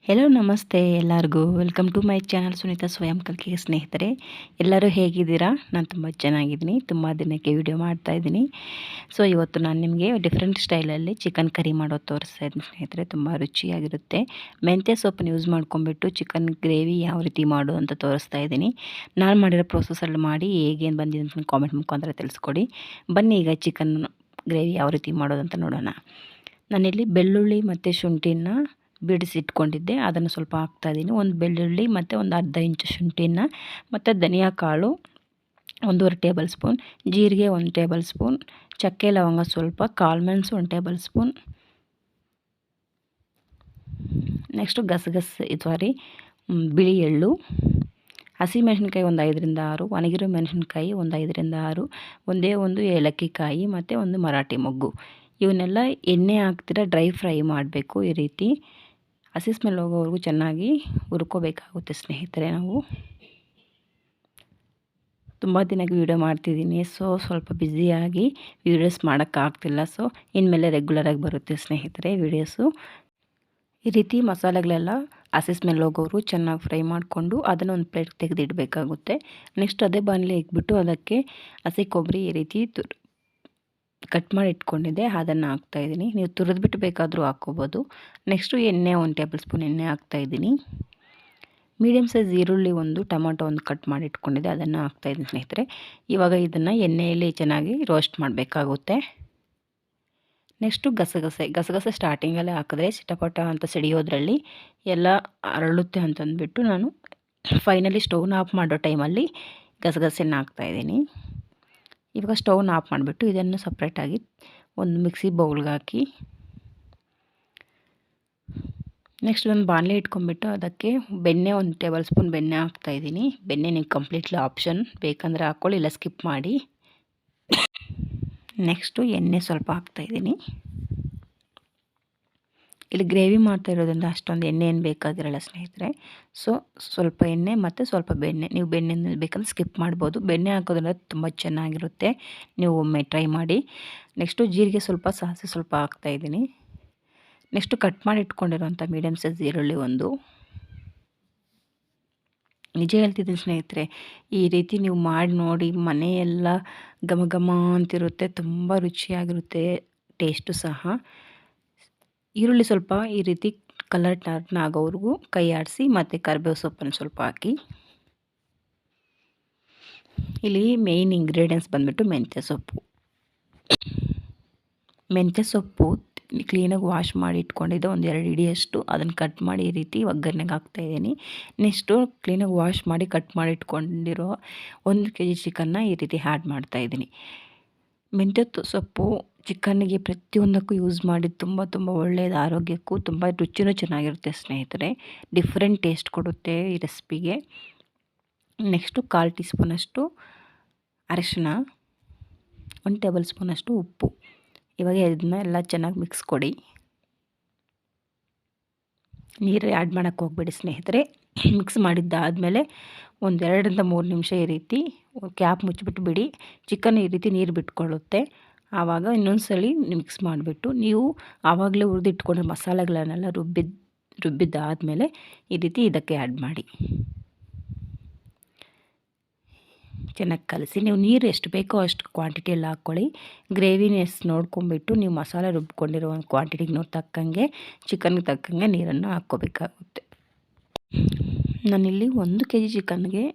Hello ನಮಸ್ತೆ ಎಲ್ಲರಿಗೂ welcome to my channel Sunita ಸ್ವಯಂ ಕಲಿಕೆ ಸ್ನೇಹಿತರೆ. ಎಲ್ಲರೂ ಹೇಗಿದ್ದೀರಾ? ನಾನು ತುಂಬ ಚೆನ್ನಾಗಿದ್ದೀನಿ. ತುಂಬ ದಿನಕ್ಕೆ ವಿಡಿಯೋ ಮಾಡ್ತಾಯಿದ್ದೀನಿ. ಸೊ ಇವತ್ತು ನಾನು ನಿಮಗೆ ಡಿಫ್ರೆಂಟ್ ಸ್ಟೈಲಲ್ಲಿ ಚಿಕನ್ ಕರಿ ಮಾಡೋದು ತೋರಿಸ್ತಾ ಇದ್ದೀನಿ ಸ್ನೇಹಿತರೆ. ತುಂಬ ರುಚಿಯಾಗಿರುತ್ತೆ. ಮೆಂತ್ಯ ಸೊಪ್ಪನ್ನು ಯೂಸ್ ಮಾಡ್ಕೊಂಬಿಟ್ಟು ಚಿಕನ್ ಗ್ರೇವಿ ಯಾವ ರೀತಿ ಮಾಡೋದು ಅಂತ ತೋರಿಸ್ತಾ ಇದ್ದೀನಿ. ನಾನು ಮಾಡಿರೋ ಪ್ರೊಸೆಸಲ್ಲಿ ಮಾಡಿ ಹೇಗೇನು ಬಂದಿದೆ ಅಂತ ಕಾಮೆಂಟ್ ಮುಖಾಂತರ ತಿಳಿಸ್ಕೊಡಿ. ಬನ್ನಿ ಈಗ ಚಿಕನ್ ಗ್ರೇವಿ ಯಾವ ರೀತಿ ಮಾಡೋದಂತ ನೋಡೋಣ. ನಾನಿಲ್ಲಿ ಬೆಳ್ಳುಳ್ಳಿ ಮತ್ತು ಶುಂಠಿನ ಬಿಡಿಸಿಟ್ಕೊಂಡಿದ್ದೆ, ಅದನ್ನು ಸ್ವಲ್ಪ ಹಾಕ್ತಾಯಿದ್ದೀನಿ. ಒಂದು ಬೆಳ್ಳುಳ್ಳಿ ಮತ್ತು ಒಂದು ಅರ್ಧ ಇಂಚು ಶುಂಠಿನ ಮತ್ತು ಧನಿಯಾ ಕಾಳು 1.5 ಟೇಬಲ್ ಸ್ಪೂನ್, ಜೀರಿಗೆ 1 ಟೇಬಲ್ ಸ್ಪೂನ್, ಚಕ್ಕೆ ಲವಂಗ ಸ್ವಲ್ಪ, ಕಾಳುಮೆಣಸು 1 ಟೇಬಲ್ ಸ್ಪೂನ್, ನೆಕ್ಸ್ಟು ಬಿಳಿ ಎಳ್ಳು, ಹಸಿಮೆಣಸಿನ್ಕಾಯಿ ಒಂದು 5ರಿಂದ 6, ಒಣಗಿರೋ ಮೆಣಸಿನ್ಕಾಯಿ ಒಂದು 5ರಿಂದ 6, ಒಂದೇ ಒಂದು ಏಲಕ್ಕಿ ಕಾಯಿ ಮತ್ತು ಒಂದು ಮರಾಠಿ ಮೊಗ್ಗು. ಇವನ್ನೆಲ್ಲ ಎಣ್ಣೆ ಹಾಕ್ತಿರ ಡ್ರೈ ಫ್ರೈ ಮಾಡಬೇಕು. ಈ ರೀತಿ ಹಸಿ ಸ್ಮೆಲ್ ಹೋಗೋವರೆಗೂ ಚೆನ್ನಾಗಿ ಹುರ್ಕೋಬೇಕಾಗುತ್ತೆ ಸ್ನೇಹಿತರೆ. ನಾವು ತುಂಬ ದಿನಕ್ಕೆ ವೀಡಿಯೋ ಮಾಡ್ತಿದ್ದೀನಿ, ಸೊ ಸ್ವಲ್ಪ ಬ್ಯುಸಿಯಾಗಿ ವೀಡಿಯೋಸ್ ಮಾಡೋಕ್ಕಾಗ್ತಿಲ್ಲ. ಸೊ ಇನ್ಮೇಲೆ ರೆಗ್ಯುಲರಾಗಿ ಬರುತ್ತೆ ಸ್ನೇಹಿತರೆ ವೀಡಿಯೋಸು. ಈ ರೀತಿ ಮಸಾಲೆಗಳೆಲ್ಲ ಹಸಿ ಸ್ಮೆಲ್ ಹೋಗೋರು ಚೆನ್ನಾಗಿ ಫ್ರೈ ಮಾಡಿಕೊಂಡು ಅದನ್ನು ಒಂದು ಪ್ಲೇಟ್ ತೆಗೆದಿಡಬೇಕಾಗುತ್ತೆ. ನೆಕ್ಸ್ಟ್ ಅದೇ ಬಾಣಲೆ ಇಕ್ಬಿಟ್ಟು ಅದಕ್ಕೆ ಹಸಿ ಕೊಬ್ಬರಿ ಈ ರೀತಿ ಕಟ್ ಮಾಡಿ ಇಟ್ಕೊಂಡಿದ್ದೆ, ಅದನ್ನು ಹಾಕ್ತಾಯಿದ್ದೀನಿ. ನೀವು ತುರಿದ್ಬಿಟ್ಟು ಬೇಕಾದರೂ ಹಾಕ್ಕೋಬೋದು. ನೆಕ್ಸ್ಟು ಎಣ್ಣೆ 1 ಟೇಬಲ್ ಸ್ಪೂನ್ ಎಣ್ಣೆ ಹಾಕ್ತಾಯಿದ್ದೀನಿ. ಮೀಡಿಯಮ್ ಸೈಜ್ ಈರುಳ್ಳಿ ಒಂದು, ಟೊಮೊಟೊ ಒಂದು ಕಟ್ ಮಾಡಿ ಇಟ್ಕೊಂಡಿದ್ದೆ, ಅದನ್ನು ಹಾಕ್ತಾಯಿದ್ದೀನಿ ಸ್ನೇಹಿತರೆ. ಇವಾಗ ಇದನ್ನು ಎಣ್ಣೆಯಲ್ಲಿ ಚೆನ್ನಾಗಿ ರೋಸ್ಟ್ ಮಾಡಬೇಕಾಗುತ್ತೆ. ನೆಕ್ಸ್ಟು ಗಸಗಸೆ ಸ್ಟಾರ್ಟಿಂಗಲ್ಲೇ ಹಾಕಿದ್ರೆ ಚಿಟಪಟ ಅಂತ ಸಿಡಿಯೋದ್ರಲ್ಲಿ ಎಲ್ಲ ಅರಳುತ್ತೆ ಅಂತಂದ್ಬಿಟ್ಟು ನಾನು ಫೈನಲಿ ಸ್ಟವ್ನ ಆಫ್ ಮಾಡೋ ಟೈಮಲ್ಲಿ ಗಸಗಸೆನ ಹಾಕ್ತಾಯಿದ್ದೀನಿ. ಇವಾಗ ಸ್ಟವ್ನ ಆಫ್ ಮಾಡಿಬಿಟ್ಟು ಇದನ್ನು ಸಪ್ರೇಟಾಗಿ ಒಂದು ಮಿಕ್ಸಿ ಬೌಲ್ಗೆ ಹಾಕಿ, ನೆಕ್ಸ್ಟ್ ಒಂದು ಬಾಣಲೆ ಇಟ್ಕೊಂಡ್ಬಿಟ್ಟು ಅದಕ್ಕೆ ಬೆಣ್ಣೆ 1 ಟೇಬಲ್ ಸ್ಪೂನ್ ಬೆಣ್ಣೆ ಹಾಕ್ತಾಯಿದ್ದೀನಿ. ಬೆಣ್ಣೆ ನೀವು ಕಂಪ್ಲೀಟ್ಲಿ ಆಪ್ಷನ್, ಬೇಕಂದರೆ ಹಾಕ್ಕೊಳ್ಳಿ, ಇಲ್ಲ ಸ್ಕಿಪ್ ಮಾಡಿ. ನೆಕ್ಸ್ಟು ಎಣ್ಣೆ ಸ್ವಲ್ಪ ಹಾಕ್ತಾಯಿದ್ದೀನಿ. ಇಲ್ಲಿ ಗ್ರೇವಿ ಮಾಡ್ತಾ ಇರೋದ್ರಿಂದ ಅಷ್ಟೊಂದು ಎಣ್ಣೆ ಏನು ಬೇಕಾಗಿರಲ್ಲ ಸ್ನೇಹಿತರೆ. ಸೊ ಸ್ವಲ್ಪ ಎಣ್ಣೆ ಮತ್ತು ಸ್ವಲ್ಪ ಬೆಣ್ಣೆ, ನೀವು ಬೆಣ್ಣೆ ಬೇಕಂದ್ರೆ ಸ್ಕಿಪ್ ಮಾಡ್ಬೋದು. ಬೆಣ್ಣೆ ಹಾಕೋದ್ರಿಂದ ತುಂಬ ಚೆನ್ನಾಗಿರುತ್ತೆ, ನೀವು ಒಮ್ಮೆ ಟ್ರೈ ಮಾಡಿ. ನೆಕ್ಸ್ಟು ಜೀರಿಗೆ ಸ್ವಲ್ಪ, ಸಾಸಿವೆ ಸ್ವಲ್ಪ ಹಾಕ್ತಾಯಿದ್ದೀನಿ. ನೆಕ್ಸ್ಟು ಕಟ್ ಮಾಡಿ ಇಟ್ಕೊಂಡಿರೋಂಥ ಮೀಡಿಯಮ್ ಸೈಜ್ ಈರುಳ್ಳಿ ಒಂದು. ನಿಜ ಹೇಳ್ತಿದ್ದೀನಿ ಸ್ನೇಹಿತರೆ, ಈ ರೀತಿ ನೀವು ಮಾಡಿ ನೋಡಿ, ಮನೆಯೆಲ್ಲ ಘಮ ಘಮ ಅಂತಿರುತ್ತೆ, ತುಂಬ ರುಚಿಯಾಗಿರುತ್ತೆ ಟೇಸ್ಟು ಸಹ. ಈರುಳ್ಳಿ ಸ್ವಲ್ಪ ಈ ರೀತಿ ಕಲರ್ ಟರ್ನ್ ಆಗೋವರೆಗೂ ಕೈ ಆಡಿಸಿ, ಮತ್ತು ಕರಿಬೇವು ಸೊಪ್ಪನ್ನು ಸ್ವಲ್ಪ ಹಾಕಿ. ಇಲ್ಲಿ ಮೇಯ್ನ್ ಇಂಗ್ರೀಡಿಯೆಂಟ್ಸ್ ಬಂದುಬಿಟ್ಟು ಮೆಂತ್ಯ ಸೊಪ್ಪು ಕ್ಲೀನಾಗಿ ವಾಶ್ ಮಾಡಿ ಇಟ್ಕೊಂಡಿದ್ದೆ, ಒಂದು 2 ಹಿಡಿಯಷ್ಟು. ಅದನ್ನು ಕಟ್ ಮಾಡಿ ಈ ರೀತಿ ಒಗ್ಗರಣೆಗೆ ಹಾಕ್ತಾಯಿದ್ದೀನಿ. ನೆಕ್ಸ್ಟು ಕ್ಲೀನಾಗಿ ವಾಶ್ ಮಾಡಿ ಕಟ್ ಮಾಡಿ ಇಟ್ಕೊಂಡಿರೋ 1 kg ಚಿಕನ್ನ ಈ ರೀತಿ ಆ್ಯಡ್ ಮಾಡ್ತಾಯಿದ್ದೀನಿ. ಮೆಂತ್ಯ ಸೊಪ್ಪು ಚಿಕನ್ನಿಗೆ ಪ್ರತಿಯೊಂದಕ್ಕೂ ಯೂಸ್ ಮಾಡಿ ತುಂಬ ಒಳ್ಳೆಯದು, ಆರೋಗ್ಯಕ್ಕೂ ತುಂಬ ರುಚಿನೂ ಚೆನ್ನಾಗಿರುತ್ತೆ ಸ್ನೇಹಿತರೆ. ಡಿಫ್ರೆಂಟ್ ಟೇಸ್ಟ್ ಕೊಡುತ್ತೆ ಈ ರೆಸಿಪಿಗೆ. ನೆಕ್ಸ್ಟು 1/4 ಟೀ ಸ್ಪೂನಷ್ಟು ಅರಿಶಿನ, 1 ಟೇಬಲ್ ಸ್ಪೂನಷ್ಟು ಉಪ್ಪು. ಇವಾಗ ಇದನ್ನ ಎಲ್ಲ ಚೆನ್ನಾಗಿ ಮಿಕ್ಸ್ ಕೊಡಿ. ನೀರು ಆ್ಯಡ್ ಮಾಡೋಕ್ಕೆ ಹೋಗಬೇಡಿ ಸ್ನೇಹಿತರೆ. ಮಿಕ್ಸ್ ಮಾಡಿದ್ದಾದಮೇಲೆ ಒಂದು 2ರಿಂದ 3 ನಿಮಿಷ ಈ ರೀತಿ ಕ್ಯಾಪ್ ಮುಚ್ಚಿಬಿಟ್ಟು ಬಿಡಿ. ಚಿಕನ್ ಈ ರೀತಿ ನೀರು ಬಿಟ್ಕೊಳ್ಳುತ್ತೆ. ಆವಾಗ ಇನ್ನೊಂದು ಸಲ ಮಿಕ್ಸ್ ಮಾಡಿಬಿಟ್ಟು ನೀವು ಆವಾಗಲೇ ಹುರಿದಿಟ್ಕೊಂಡ್ರೆ ಮಸಾಲೆಗಳನ್ನೆಲ್ಲ ರುಬ್ಬಿದ್ದಾದಮೇಲೆ ಈ ರೀತಿ ಇದಕ್ಕೆ ಆ್ಯಡ್ ಮಾಡಿ, ಚೆನ್ನಾಗಿ ಕಲಸಿ. ನೀವು ನೀರು ಎಷ್ಟು ಬೇಕೋ ಅಷ್ಟು ಕ್ವಾಂಟಿಟಿಯಲ್ಲಿ ಹಾಕ್ಕೊಳ್ಳಿ. ಗ್ರೇವಿನ ಎಷ್ಟು ನೋಡ್ಕೊಂಬಿಟ್ಟು ನೀವು ಮಸಾಲೆ ರುಬ್ಕೊಂಡಿರೋ ಕ್ವಾಂಟಿಟಿಗೆ ತಕ್ಕಂಗೆ, ಚಿಕನ್ಗೆ ತಕ್ಕಂಗೆ ನೀರನ್ನು ಹಾಕ್ಕೋಬೇಕಾಗುತ್ತೆ. ನಾನಿಲ್ಲಿ 1 kg ಚಿಕನ್ಗೆ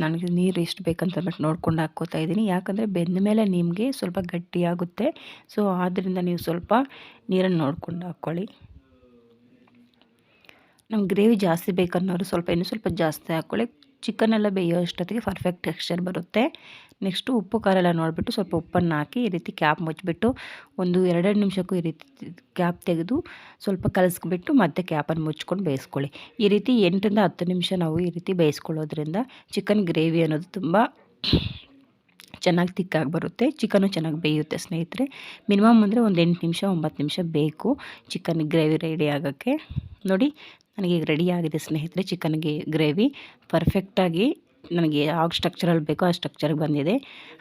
ನನಗೆ ನೀರು ಎಷ್ಟು ಬೇಕಂತಂದ್ಬಿಟ್ಟು ನೋಡ್ಕೊಂಡು ಹಾಕ್ಕೋತಾ ಇದ್ದೀನಿ. ಯಾಕಂದರೆ ಬೆಂದ ಮೇಲೆ ನಿಮಗೆ ಸ್ವಲ್ಪ ಗಟ್ಟಿಯಾಗುತ್ತೆ. ಸೊ ಆದ್ದರಿಂದ ನೀವು ಸ್ವಲ್ಪ ನೀರನ್ನು ನೋಡ್ಕೊಂಡು ಹಾಕ್ಕೊಳ್ಳಿ. ನಮ್ಗೆ ಗ್ರೇವಿ ಜಾಸ್ತಿ ಬೇಕನ್ನೋರು ಇನ್ನೂ ಸ್ವಲ್ಪ ಜಾಸ್ತಿ ಹಾಕ್ಕೊಳ್ಳಿ. ಚಿಕನೆಲ್ಲ ಬೇಯೋ ಅಷ್ಟೊತ್ತಿಗೆ ಪರ್ಫೆಕ್ಟ್ ಟೆಕ್ಸ್ಚರ್ ಬರುತ್ತೆ. ನೆಕ್ಸ್ಟು ಉಪ್ಪು ಖಾರ ಎಲ್ಲ ನೋಡಿಬಿಟ್ಟು ಸ್ವಲ್ಪ ಉಪ್ಪನ್ನು ಹಾಕಿ ಈ ರೀತಿ ಕ್ಯಾಪ್ ಮುಚ್ಚಿಬಿಟ್ಟು ಒಂದು 2 ನಿಮಿಷಕ್ಕೂ ಈ ರೀತಿ ಕ್ಯಾಪ್ ತೆಗೆದು ಸ್ವಲ್ಪ ಕಲಸ್ಬಿಟ್ಟು ಮತ್ತೆ ಕ್ಯಾಪನ್ನು ಮುಚ್ಕೊಂಡು ಬೇಯಿಸ್ಕೊಳ್ಳಿ. ಈ ರೀತಿ 8ರಿಂದ 10 ನಿಮಿಷ ನಾವು ಈ ರೀತಿ ಬೇಯಿಸ್ಕೊಳ್ಳೋದ್ರಿಂದ ಚಿಕನ್ ಗ್ರೇವಿ ಅನ್ನೋದು ತುಂಬ ಚೆನ್ನಾಗಿ ತಿಕ್ಕಾಗಿ ಬರುತ್ತೆ. ಚಿಕನ್ನು ಚೆನ್ನಾಗಿ ಬೇಯುತ್ತೆ ಸ್ನೇಹಿತರೆ. ಮಿನಿಮಮ್ ಅಂದರೆ ಒಂದು 8 ನಿಮಿಷ 9 ನಿಮಿಷ ಬೇಕು ಚಿಕನ್ ಗ್ರೇವಿ ರೆಡಿ ಆಗೋಕ್ಕೆ. ನೋಡಿ ನನಗೆ ಈಗ ರೆಡಿ ಆಗಿದೆ ಸ್ನೇಹಿತರೆ ಚಿಕನ್ಗೆ ಗ್ರೇವಿ ಪರ್ಫೆಕ್ಟಾಗಿ ನನಗೆ ಯಾವ ಸ್ಟ್ರಕ್ಚರಲ್ಲಿ ಬೇಕೋ ಆ ಸ್ಟ್ರಕ್ಚರ್ಗೆ ಬಂದಿದೆ.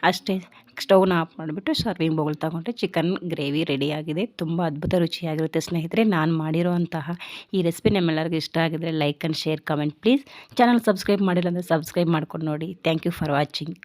ಅಷ್ಟೇ, ಸ್ಟವ್ನ ಆಫ್ ಮಾಡಿಬಿಟ್ಟು ಸರ್ವಿಂಗ್ ಬೌಲ್ ತಗೊಂಡ್ರೆ ಚಿಕನ್ ಗ್ರೇವಿ ರೆಡಿಯಾಗಿದೆ. ತುಂಬ ಅದ್ಭುತ ರುಚಿಯಾಗಿರುತ್ತೆ ಸ್ನೇಹಿತರೆ. ನಾನು ಮಾಡಿರೋಂತಹ ಈ ರೆಸಿಪಿ ನಿಮ್ಮೆಲ್ಲರಿಗೂ ಇಷ್ಟ ಆಗಿದ್ರೆ like and share comment please. Channel subscribe ಮಾಡಿಲ್ಲ ಅಂದರೆ ಸಬ್ಸ್ಕ್ರೈಬ್ ಮಾಡ್ಕೊಂಡು ನೋಡಿ. Thank you for watching.